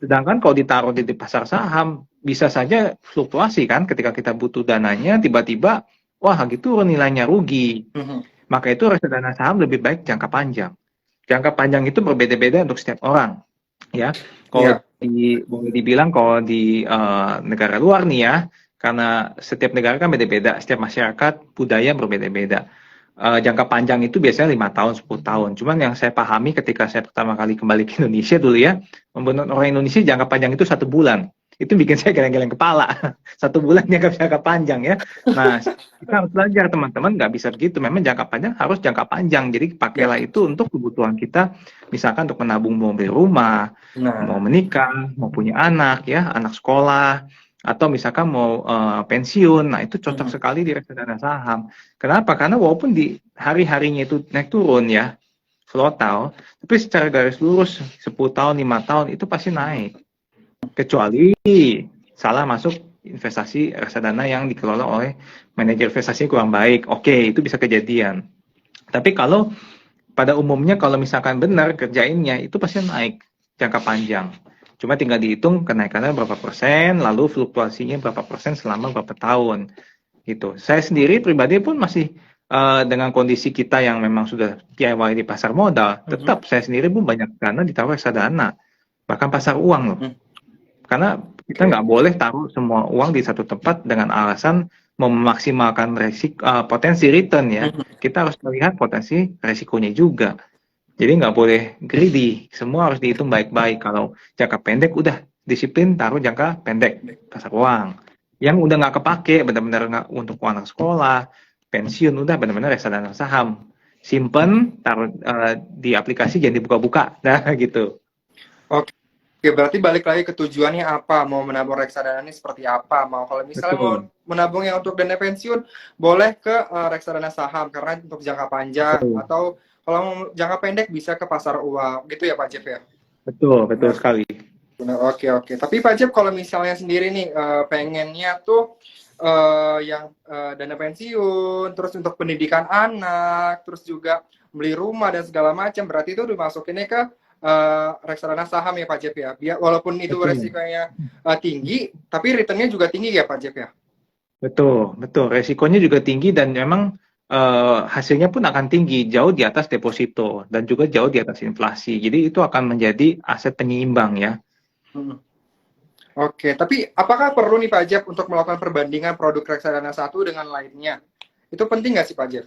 Sedangkan kalau ditaruh di pasar saham, bisa saja fluktuasi kan ketika kita butuh dananya, tiba-tiba, wah gitu nilainya rugi. Mhm. Maka itu reksadana saham lebih baik jangka panjang. Jangka panjang itu berbeda-beda untuk setiap orang, ya. Kalau Iya. boleh dibilang kalau di negara luar nih ya, karena setiap negara kan beda-beda, setiap masyarakat budaya berbeda-beda. Jangka panjang itu biasanya 5 tahun, 10 tahun. Cuman yang saya pahami ketika saya pertama kali kembali ke Indonesia dulu ya, menurut orang Indonesia jangka panjang itu 1 bulan. Itu bikin saya geleng-geleng kepala. 1 bulan jangka panjang ya. Nah, kita harus belajar teman-teman, nggak bisa begitu. Memang jangka panjang harus jangka panjang. Jadi Ya. pakailah itu untuk kebutuhan kita, misalkan untuk menabung mau beli rumah, mau Nah. menikah, mau punya anak ya, anak sekolah, atau misalkan mau pensiun. Nah, itu cocok Mhm. sekali di reksadana saham. Kenapa? Karena walaupun di hari-harinya itu naik turun ya, volatile, tapi secara garis lurus 10 tahun, 5 tahun itu pasti naik. Kecuali salah masuk investasi reksadana yang dikelola oleh manajer investasi kurang baik. Oke, itu bisa kejadian. Tapi kalau pada umumnya kalau misalkan benar kerjainnya itu pasti naik jangka panjang. Cuma tinggal dihitung kenaikannya berapa persen, lalu fluktuasinya berapa persen selama berapa tahun gitu. Saya sendiri pribadi pun masih dengan kondisi kita yang memang sudah DIY di pasar modal, Mhm. tetap saya sendiri pun banyak dana ditaruh reksadana, bahkan pasar uang loh. Mhm. Karena kita Oke. nggak boleh taruh semua uang di satu tempat dengan alasan memaksimalkan potensi return ya. Mhm. Kita harus melihat potensi resikonya juga. Jadi nggak boleh greedy, semua harus dihitung baik-baik. Kalau jangka pendek udah disiplin taruh jangka pendek pasar uang. Yang udah nggak kepake, benar-benar nggak untuk anak sekolah, pensiun udah benar-benar reksadana saham. Simpen, taruh di aplikasi jangan dibuka-buka, nah gitu. Oke, berarti balik lagi ke tujuannya apa? Mau menabung reksadana ini seperti apa? Mau kalau misalnya mau Betul, menabung yang untuk dana pensiun, boleh ke reksadana saham karena untuk jangka panjang. betul, Atau kalau mau jangka pendek bisa ke pasar uang. Gitu ya Pak Jeff ya? betul, betul Benar. sekali. Benar. Oke, oke. Tapi Pak Jeff kalau misalnya sendiri nih pengennya tuh yang dana pensiun, terus untuk pendidikan anak, terus juga beli rumah dan segala macam, berarti itu dimasukinnya ke reksadana saham ya Pak Jeff ya. Biar walaupun itu Betul. resikonya tinggi, tapi returnnya juga tinggi ya Pak Jeff ya. Betul, betul. Resikonya juga tinggi dan memang hasilnya pun akan tinggi, jauh di atas deposito dan juga jauh di atas inflasi. Jadi itu akan menjadi aset penyeimbang ya. Hmm. Oke, tapi apakah perlu nih Pak Jeff untuk melakukan perbandingan produk reksadana satu dengan lainnya? Itu penting nggak sih Pak Jeff?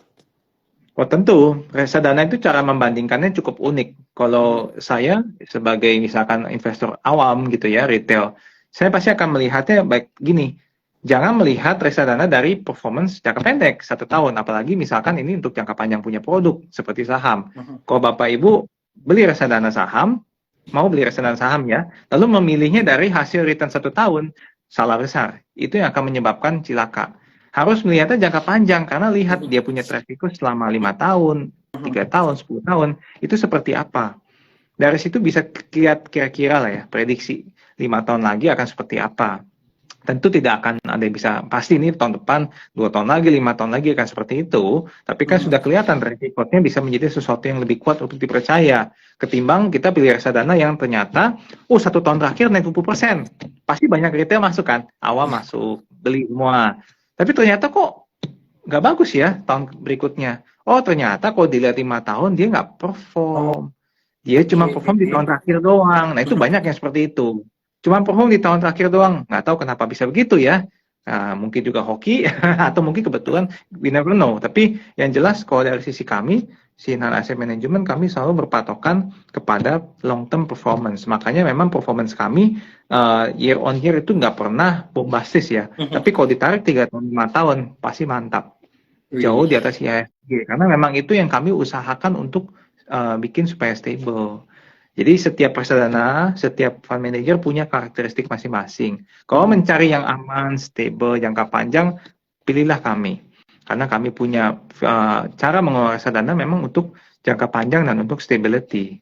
Oh tentu, reksadana itu cara membandingkannya cukup unik. Hmm. Kalau saya sebagai misalkan investor awam gitu ya, retail, saya pasti akan melihatnya baik gini. Jangan melihat reksadana dari performance jangka pendek 1 tahun, apalagi misalkan ini untuk jangka panjang punya produk seperti saham. Hmm. Kalau Bapak Ibu beli reksadana saham, mau beli reksadana saham ya, lalu memilihnya dari hasil return 1 tahun, salah besar. Itu yang akan menyebabkan cilaka. Harus melihatnya jangka panjang karena lihat dia punya track record selama 5 tahun, 3 tahun, 10 tahun itu seperti apa. Dari situ bisa lihat kira-kira lah ya prediksi 5 tahun lagi akan seperti apa. Tentu tidak akan ada yang bisa pasti ini tahun depan 2 tahun lagi 5 tahun lagi akan seperti itu. Tapi kan Hmm. sudah kelihatan track recordnya bisa menjadi sesuatu yang lebih kuat untuk dipercaya ketimbang kita pilih reksadana yang ternyata 1 tahun terakhir naik 20%. Pasti banyak retail masuk kan, awam masuk beli semua. Tapi ternyata kok nggak bagus ya tahun berikutnya. Oh ternyata kalau dilihat 5 tahun dia nggak Oh, perform. Dia cuma oke. perform di tahun terakhir doang. Nah itu banyak yang seperti itu. Cuma perform di tahun terakhir doang. Nggak tahu kenapa bisa begitu ya. Nah, mungkin juga hoki atau mungkin kebetulan we never know. Tapi yang jelas kalau dari sisi kami, si Nan Asset Management kami selalu berpatokan kepada long term performance. Makanya memang performance kami year on year itu nggak pernah bombastis ya. Mhm. Tapi kalau ditarik 3 tahun 5 tahun pasti mantap. Jauh Wih. di atas IHSG. Karena memang itu yang kami usahakan untuk bikin supaya stable. Jadi setiap reksadana, setiap fund manager punya karakteristik masing-masing. Kalau Mhm. mencari yang aman, stable, jangka panjang, pilihlah kami. Karena kami punya cara mengelola reksadana memang untuk jangka panjang dan untuk stability.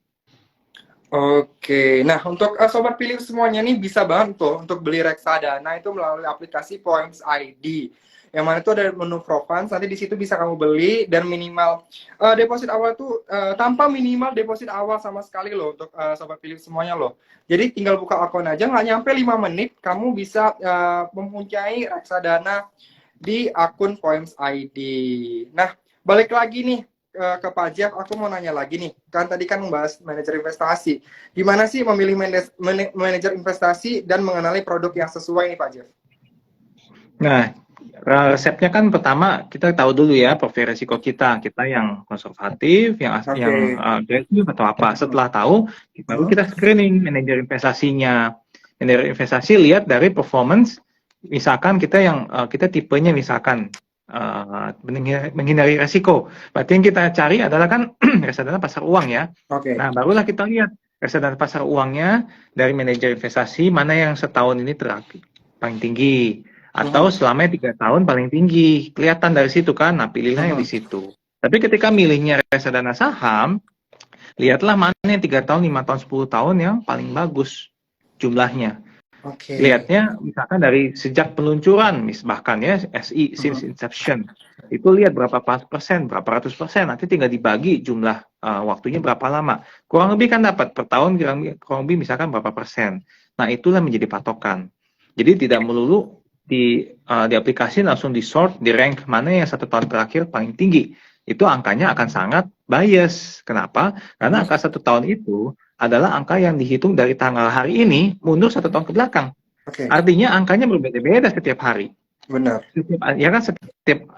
Oke, nah untuk sobat pilih semuanya nih bisa banget tuh untuk beli reksadana itu melalui aplikasi Points ID. yang mana itu ada menu Pro Funds. Nanti di situ bisa kamu beli dan minimal deposit awal tuh tanpa minimal deposit awal sama sekali loh untuk sobat Philip semuanya loh. Jadi tinggal buka akun aja, nggak nyampe 5 menit kamu bisa mempunyai reksadana di akun Poems ID. Nah, balik lagi nih ke Pak Jeff, aku mau nanya lagi nih. Kan tadi kan membahas manajer investasi. Gimana sih memilih manajer investasi dan mengenali produk yang sesuai nih Pak Jeff? Nah, resepnya kan pertama kita tahu dulu ya profil risiko kita yang konservatif, yang agresif atau apa. Setelah tahu, baru kita screening manajer investasinya. Manajer investasi lihat dari performance, misalkan kita tipenya misalkan menghindari resiko. Berarti yang kita cari adalah kan reksadana pasar uang ya. Nah, barulah kita lihat reksadana pasar uangnya dari manajer investasi mana yang setahun ini terakhir paling tinggi. Atau selama 3 tahun paling tinggi, kelihatan dari situ kan, nah pilihlah yang di situ. Tapi ketika milihnya reksadana saham, lihatlah mana yang 3 tahun, 5 tahun, 10 tahun yang paling bagus jumlahnya. Lihatnya misalkan dari sejak peluncuran, bahkan ya SI, since inception, itu lihat berapa persen, berapa ratus persen, nanti tinggal dibagi jumlah waktunya berapa lama. Kurang lebih kan dapat per tahun, kurang lebih misalkan berapa persen. Nah itulah menjadi patokan. Jadi tidak melulu di aplikasi langsung di sort, di rank mana yang 1 tahun terakhir paling tinggi. Itu angkanya akan sangat bias. Kenapa? Karena angka 1 tahun itu adalah angka yang dihitung dari tanggal hari ini mundur 1 tahun ke belakang. Artinya angkanya berbeda-beda setiap hari. Benar. Ya kan, setiap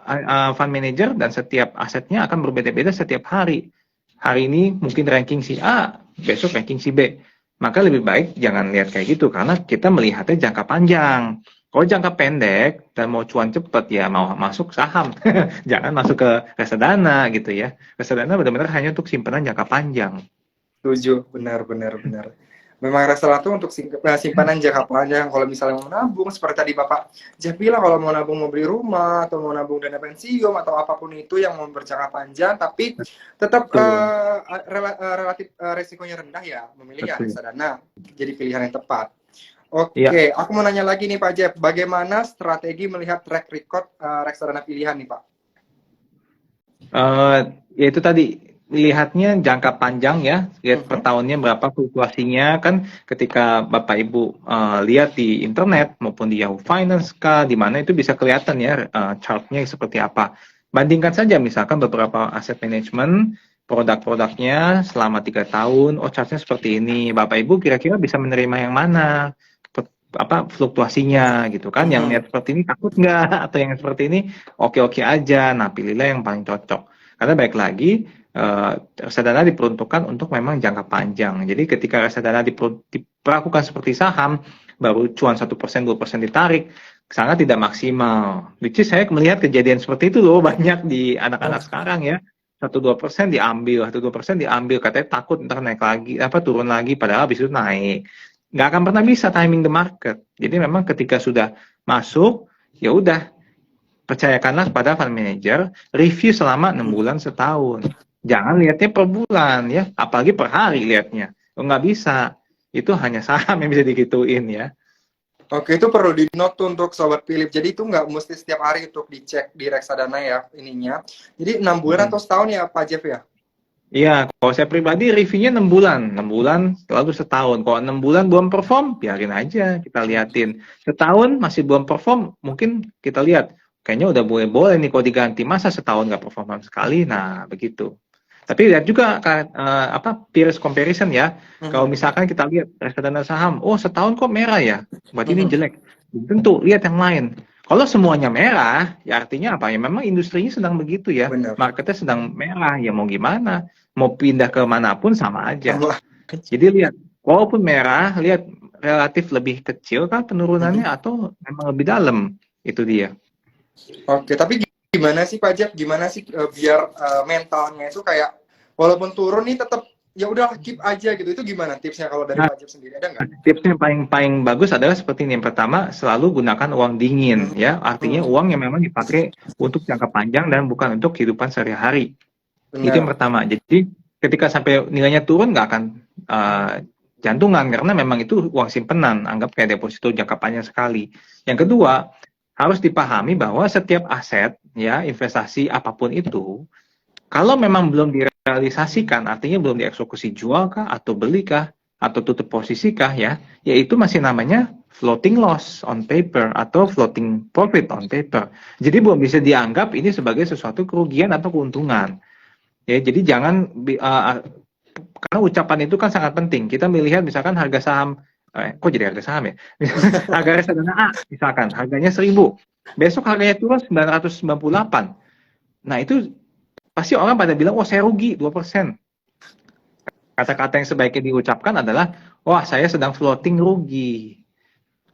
fund manager dan setiap asetnya akan berbeda-beda setiap hari. Hari ini mungkin ranking si A, besok ranking si B. Maka lebih baik jangan lihat kayak gitu karena kita melihatnya jangka panjang. Kalau jangka pendek dan mau cuan cepat ya mau masuk saham, jangan masuk ke reksadana gitu ya. Reksadana benar-benar hanya untuk simpanan jangka panjang. Setuju, benar. Memang reksadana itu untuk simpanan jangka panjang. Kalau misalnya mau nabung, seperti tadi Bapak Jeff bilang, kalau mau nabung mau beli rumah atau mau nabung dana pensiun atau apapun itu yang mau berjangka panjang, tapi tetap relatif resikonya rendah ya, memilih ya reksadana jadi pilihan yang tepat. Oke, aku mau nanya lagi nih Pak Jeff, bagaimana strategi melihat track record reksadana pilihan nih Pak? Ya itu tadi, lihatnya jangka panjang ya, lihat per tahunnya berapa fluktuasinya kan. Ketika Bapak Ibu lihat di internet maupun di Yahoo Finance kah, di mana itu bisa kelihatan ya chartnya seperti apa. Bandingkan saja misalkan beberapa aset manajemen, produk-produknya selama 3 tahun, chartnya seperti ini. Bapak Ibu kira-kira bisa menerima yang mana? Fluktuasinya gitu kan, yang lihat seperti ini takut nggak, atau yang seperti ini oke-oke aja. Nah pilihlah yang paling cocok karena baik lagi reksadana diperuntukkan untuk memang jangka panjang. Jadi ketika reksadana diperlakukan seperti saham, baru cuan 1%, 2% ditarik, sangat tidak maksimal. Which is saya melihat kejadian seperti itu loh banyak di anak-anak sekarang ya. 1-2% diambil, 1-2% diambil, katanya takut ntar naik lagi, turun lagi, padahal habis itu naik. Nggak akan pernah bisa timing the market. Jadi memang ketika sudah masuk, ya udah percayakanlah pada fund manager, review selama 6 bulan setahun. Jangan lihatnya per bulan ya, apalagi per hari lihatnya. Nggak bisa. Itu hanya saham yang bisa digituin ya. Oke, itu perlu di note untuk Sobat Philip. Jadi itu nggak mesti setiap hari untuk dicek di reksadana ya ininya. Jadi 6 bulan atau setahun ya Pak Jeff ya? Iya, kalau saya pribadi reviewnya 6 bulan lalu setahun. Kalau 6 bulan belum perform, biarin aja, kita liatin. Setahun masih belum perform, mungkin kita lihat, kayaknya udah boleh nih kalau diganti, masa setahun nggak perform sama sekali, nah begitu. Tapi lihat juga peers comparison ya. Kalau misalkan kita lihat reksadana saham, setahun kok merah ya, berarti ini jelek. Tentu lihat yang lain. Kalau semuanya merah, ya artinya apa? Ya memang industrinya sedang begitu ya. Benar. Marketnya sedang merah, ya mau gimana? Mau pindah ke manapun sama aja. Jadi lihat, walaupun merah, lihat relatif lebih kecil kah penurunannya atau memang lebih dalam. Itu dia. Oke, tapi gimana sih Pak Jeff? Gimana sih biar mentalnya itu kayak walaupun turun nih tetap ya udah keep aja gitu. Itu gimana tipsnya kalau dari Pak Jeff sendiri, ada nggak? Tipsnya yang paling bagus adalah seperti ini. Yang pertama, selalu gunakan uang dingin ya. Artinya uang yang memang dipakai untuk jangka panjang dan bukan untuk kehidupan sehari-hari. Itu yang pertama. Jadi ketika sampai nilainya turun nggak akan jantungan karena memang itu uang simpenan, anggap kayak deposito jangka panjang sekali. Yang kedua, harus dipahami bahwa setiap aset, ya, investasi apapun itu, kalau memang belum direalisasikan, artinya belum dieksekusi jual kah, atau beli kah, atau tutup posisi kah, ya, itu masih namanya floating loss on paper atau floating profit on paper. Jadi belum bisa dianggap ini sebagai sesuatu kerugian atau keuntungan. Ya, jadi jangan karena ucapan itu kan sangat penting. Kita melihat misalkan harga saham, kok jadi harga saham ya? Harga reksadana A, misalkan harganya 1.000, besok harganya turun 998. Nah itu pasti orang pada bilang, oh saya rugi 2%. Kata-kata yang sebaiknya diucapkan adalah, wah saya sedang floating rugi.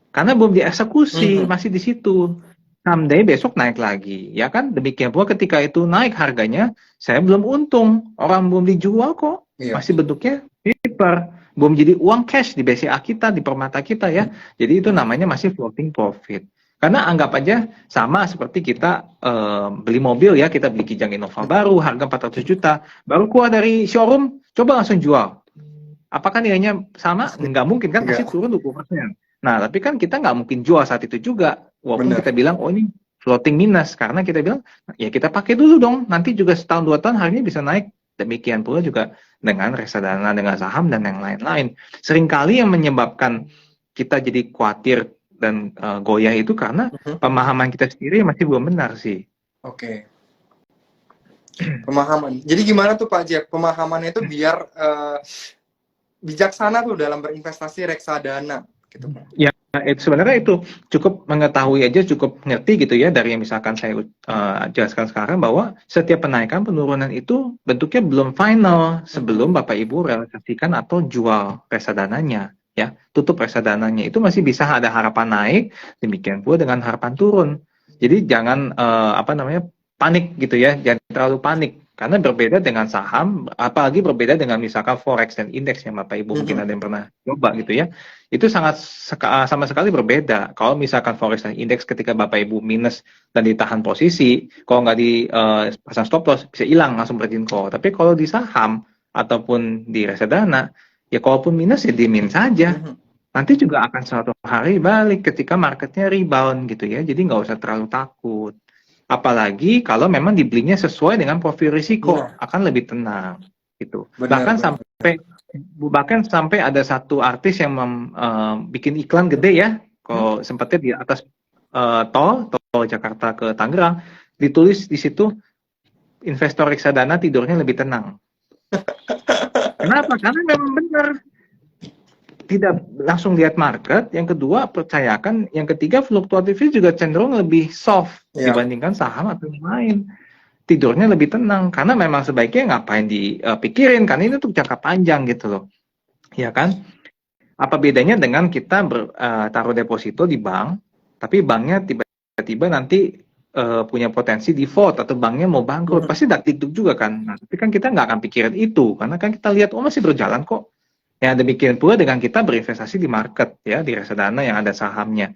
Karena belum dieksekusi, masih di situ. Someday besok naik lagi, ya kan? Demikian pula ketika itu naik harganya, saya belum untung, orang belum dijual kok, masih bentuknya paper, belum jadi uang cash di BCA kita, di permata kita ya. Jadi itu namanya masih floating profit. Karena anggap aja sama seperti kita beli mobil ya, kita beli Kijang Innova baru, harga 400 juta, baru keluar dari showroom, coba langsung jual. Apakah nilainya sama? Nggak mungkin kan, pasti turun 20%. Nah, tapi kan kita nggak mungkin jual saat itu juga. Walaupun kita bilang, oh ini floating minus. Karena kita bilang, ya kita pakai dulu dong. Nanti juga setahun 2 tahun harganya bisa naik. Demikian pula juga dengan reksadana, dengan saham, dan yang lain-lain. Seringkali yang menyebabkan kita jadi khawatir dan goyah itu karena pemahaman kita sendiri masih belum benar sih. Oke. Pemahaman. Jadi gimana tuh Pak Jeff? Pemahamannya itu biar bijaksana tuh dalam berinvestasi reksadana. Gitu. Ya, sebenarnya itu cukup mengetahui aja, cukup ngerti gitu ya, dari yang misalkan saya jelaskan sekarang bahwa setiap penaikan penurunan itu bentuknya belum final sebelum Bapak Ibu realisasikan atau jual reksadananya ya, tutup reksadananya, itu masih bisa ada harapan naik, demikian pula dengan harapan turun. Jadi jangan panik gitu ya, jangan terlalu panik. Karena berbeda dengan saham, apalagi berbeda dengan misalkan forex dan indeks yang Bapak Ibu mungkin ada yang pernah coba gitu ya. Itu sangat sama sekali berbeda. Kalau misalkan forex dan indeks ketika Bapak Ibu minus dan ditahan posisi, kalau nggak dipasang stop loss bisa hilang langsung margin call. Tapi kalau di saham ataupun di reksadana, ya kalaupun minus ya dimin saja. Nanti juga akan suatu hari balik ketika marketnya rebound gitu ya. Jadi nggak usah terlalu takut. Apalagi kalau memang dibelinya sesuai dengan profil risiko, akan lebih tenang gitu. Bahkan sampai ada satu artis yang bikin iklan gede ya, kalau sempatnya di atas tol Jakarta ke Tangerang, ditulis di situ investor reksadana tidurnya lebih tenang. Kenapa? Karena memang benar. Tidak langsung lihat market, yang kedua percayakan, yang ketiga fluktuatifnya juga cenderung lebih soft dibandingkan saham atau yang lain. Tidurnya lebih tenang, karena memang sebaiknya ngapain dipikirin, karena ini untuk jangka panjang gitu loh. Ya kan? Apa bedanya dengan kita taruh deposito di bank, tapi banknya tiba-tiba nanti punya potensi default atau banknya mau bangkrut, pasti dak-dikduk juga kan. Nah, tapi kan kita nggak akan pikirin itu, karena kan kita lihat, oh masih berjalan kok. Ya, demikian pula dengan kita berinvestasi di market ya, di reksadana yang ada sahamnya.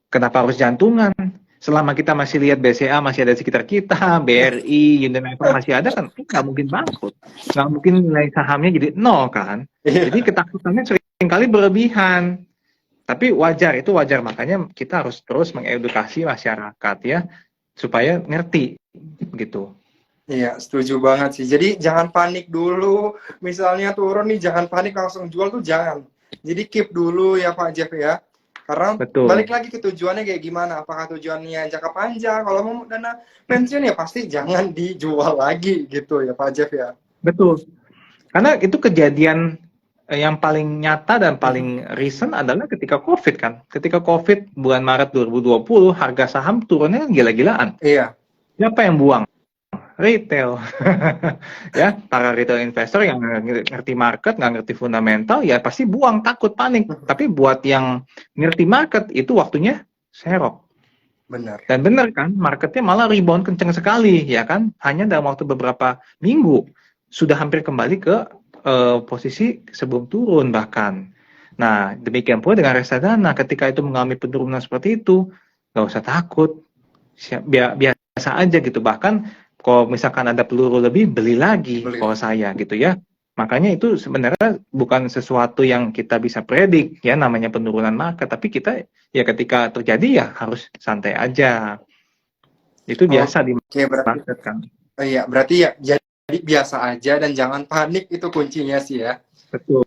Kenapa harus jantungan? Selama kita masih lihat BCA masih ada di sekitar kita, BRI, Unilever masih ada kan, nggak mungkin bangkrut. Nggak mungkin nilai sahamnya jadi nol kan. Jadi ketakutannya seringkali berlebihan. Tapi itu wajar. Makanya kita harus terus mengedukasi masyarakat ya, supaya ngerti gitu. Iya, setuju banget sih. Jadi jangan panik dulu. Misalnya turun nih, jangan panik langsung jual tuh jangan. Jadi keep dulu ya Pak Jeff ya. Karena balik lagi ke tujuannya kayak gimana. Apakah tujuannya jangka panjang? Kalau mau dana pensiun ya pasti jangan dijual lagi gitu ya Pak Jeff ya. Betul. Karena itu kejadian yang paling nyata dan paling recent adalah ketika COVID kan. Ketika COVID bulan Maret 2020, harga saham turunnya gila-gilaan. Iya. Siapa yang buang? Retail. Ya, para retail investor yang ngerti market, nggak ngerti fundamental, ya pasti buang, takut, panik. Tapi buat yang ngerti market, itu waktunya serok. Benar. Dan benar kan, marketnya malah rebound kenceng sekali, ya kan? Hanya dalam waktu beberapa minggu, sudah hampir kembali ke posisi sebelum turun bahkan. Nah, demikian pula dengan reksadana, ketika itu mengalami penurunan seperti itu, nggak usah takut. Biasa aja gitu, bahkan kalau misalkan ada peluru lebih, beli lagi kalau saya gitu ya. Makanya itu sebenarnya bukan sesuatu yang kita bisa predik ya, namanya penurunan market, tapi kita ya ketika terjadi ya harus santai aja. Itu biasa di Oke, berarti market kan. iya, berarti ya jadi biasa aja dan jangan panik, itu kuncinya sih ya. Betul.